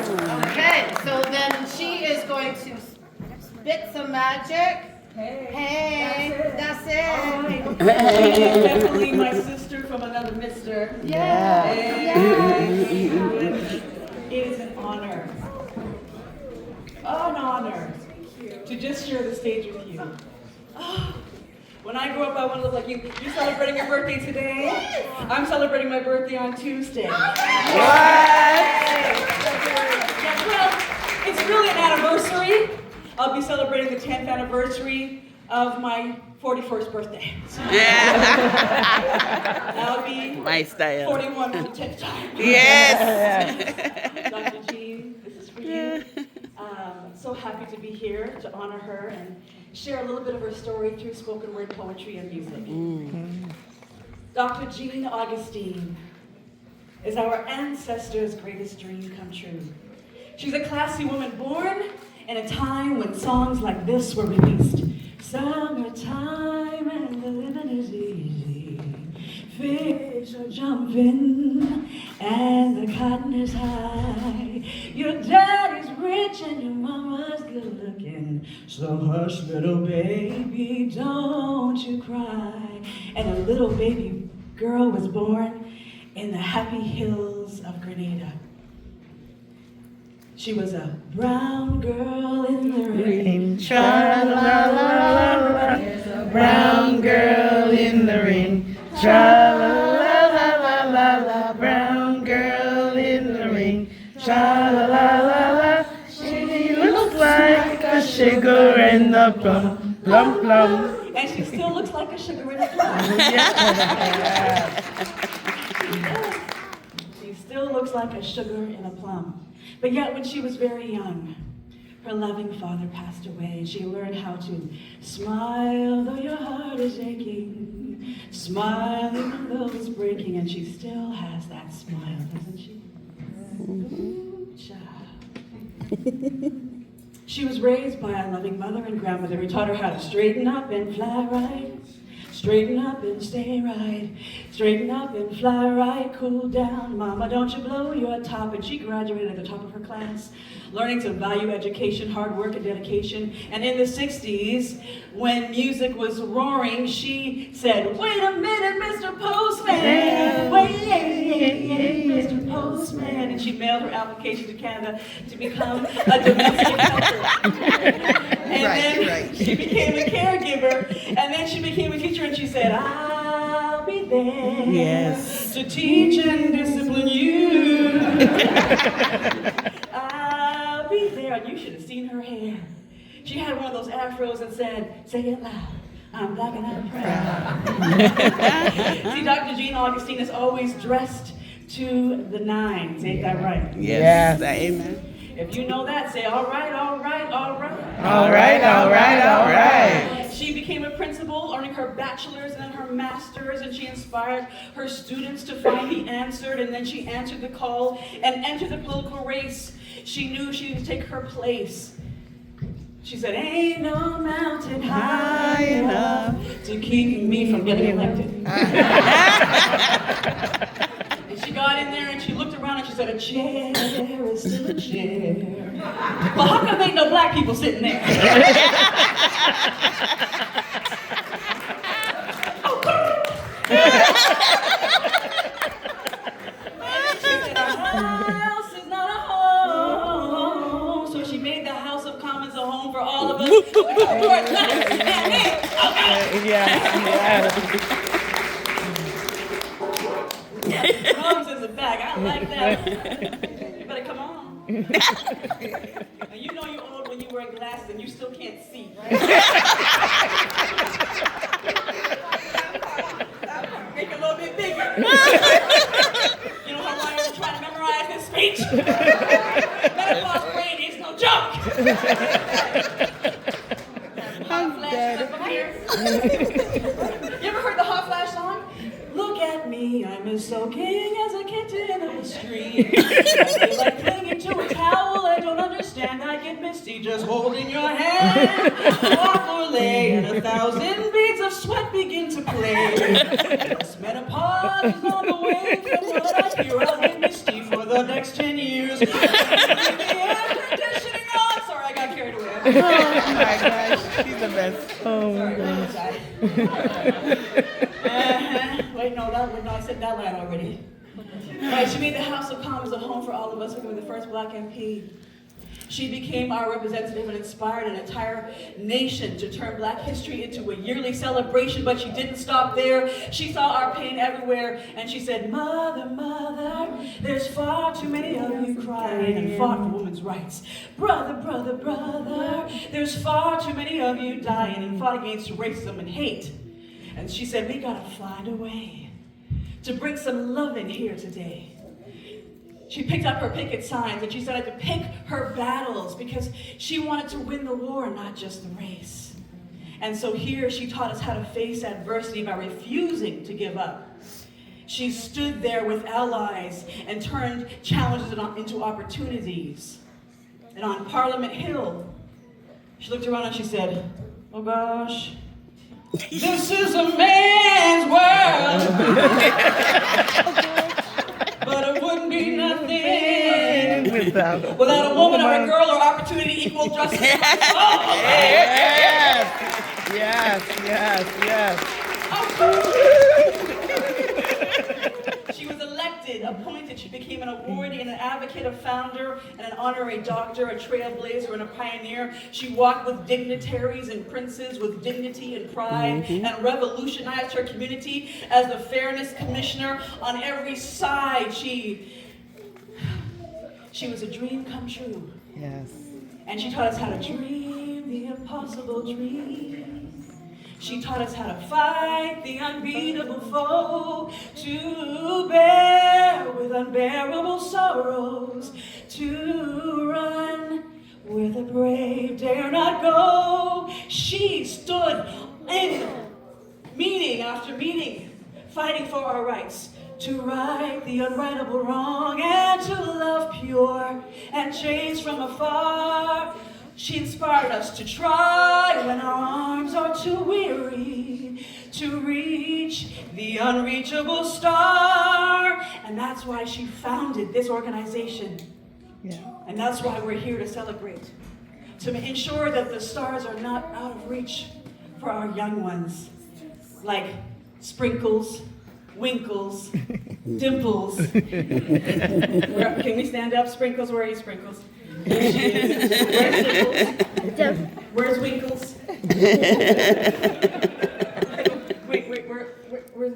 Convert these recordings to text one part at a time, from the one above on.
Okay, so then she is going to spit some magic. Hey, that's it. She is definitely my sister from another mister. Yeah. It is an honor. An honor to just share the stage with you. When I grow up, I want to look like you. You're celebrating your birthday today. I'm celebrating my birthday on Tuesday. What? Yeah, well, it's really an anniversary. I'll be celebrating the 10th anniversary of my 41st birthday. I'll be My style. 41 for the 10th time. Yes. Dr. Jean, this is for you. So happy to be here to honor her and share a little bit of her story through spoken word poetry and music. Dr. Jean Augustine is our ancestors' greatest dream come true. She's a classy woman born in a time when songs like this were released. Summertime and the living is easy. Fish are jumping and the cotton is high. Your daddy's rich and your mama's good looking. So hush, little baby, don't you cry. And a little baby girl was born in the happy hills of Grenada. She was a brown girl in the rain. Tra-la-la-la-la. Brown girl in the rain. Tra-la-la-la-la-la. Brown girl in the rain. Tra-la-la-la-la. She looks like a sugar in the plum, plum, plum. And she still looks like a sugar in a plum. She still looks like a sugar in a plum. But yet when she was very young, her loving father passed away and she learned how to smile though your heart is aching. Smile even though it's breaking, and she still has that smile, doesn't she? Ooh, child. She was raised by a loving mother and grandmother who taught her how to straighten up and fly right. Straighten up and stay right. Straighten up and fly right. Cool down, mama, don't you blow your top. And she graduated at the top of her class, learning to value education, hard work, and dedication. And in the 60s, when music was roaring, she said, wait a minute, Mr. Postman. Wait, Mr. Postman. And she mailed her application to Canada to become a domestic helper. And then she became a caregiver. And then she became a teacher, and she said, I'll be there to teach and discipline you. I'll be there. And you should have seen her hair. She had one of those afros and said, say it loud, I'm black and I'm proud. See, Dr. Jean Augustine is always dressed to the nines. Ain't that right? Yes. Amen. If you know that, say, all right, all right, all right. All right, all right, all right. She became a principal, earning her bachelor's and her master's, and she inspired her students to find the answer, and then she answered the call and entered the political race. She knew she needed to take her place. She said, ain't no mountain high enough to keep me from getting elected. And she got in there and she looked around and she said, a chair is still a chair. Well, how come there ain't no black people sitting there? And she said, our house is not a home. So she made the House of Commons a home for all of us. Comes in the back. I like that. You better come on. And you know you're old when you wear glasses and you still can't see, right? Make it a little bit bigger. You know how long you're trying to memorize this speech? Menopause brain is no joke. Hot flash up here. You ever heard the hot flash song? Look at me, I'm as soaking as a kitten in the street. I feel like clinging to a towel, I don't understand, I get misty just holding your hand. Walk or lay, and 1,000 beads of sweat begin to play. This menopause is on the way, from what I hear, I'll get misty for the next 10 years. my gosh, she's the best. Oh my gosh. Wait, no, I said that line already. Right, she made the House of Commons a home for all of us, becoming the first Black MP. She became our representative and inspired an entire nation to turn Black history into a yearly celebration, but she didn't stop there. She saw our pain everywhere, and she said, Mother, Mother, there's far too many of you crying and fought for women's rights. Brother, Brother, Brother, there's far too many of you dying and fought against racism and hate. And she said, we gotta find a way to bring some love in here today. She picked up her picket signs and she started to pick her battles because she wanted to win the war, not just the race. And so here she taught us how to face adversity by refusing to give up. She stood there with allies and turned challenges into opportunities. And on Parliament Hill, she looked around and she said, oh gosh, this is a man's world. But it wouldn't be nothing without a woman or a girl or opportunity equal justice. Oh, Yes. She was elected, appointed. She became an awardee and an advocate, a founder, and an honorary doctor, a trailblazer, and a pioneer. She walked with dignitaries and princes with dignity and pride, and revolutionized her community as the fairness commissioner. On every side, she was a dream come true. Yes. And she taught us how to dream the impossible dream. She taught us how to fight the unbeatable foe, to bear with unbearable sorrows, to run where the brave dare not go. She stood in meeting after meeting, fighting for our rights, to right the unrightable wrong, and to love pure and chase from afar. She inspired us to try when our arms are too weary, to reach the unreachable star. And that's why she founded this organization. Yeah. And that's why we're here to celebrate, to ensure that the stars are not out of reach for our young ones, like Sprinkles, Winkles, Dimples. Can we stand up? Sprinkles, where are you, Sprinkles? There she is. Where's Dimples? Where's Winkles? Wait, where's...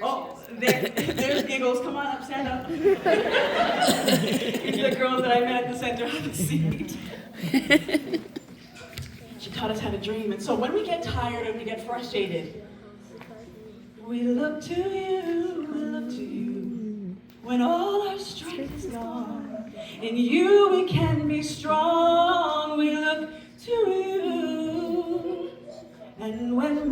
Oh, there's Giggles. Come on up, stand up. These are the girls that I met at the center. Have a seat. She taught us how to dream. And so when we get tired and we get frustrated, we look to you, when all our strength is gone. In you we can be strong, we look to you. And when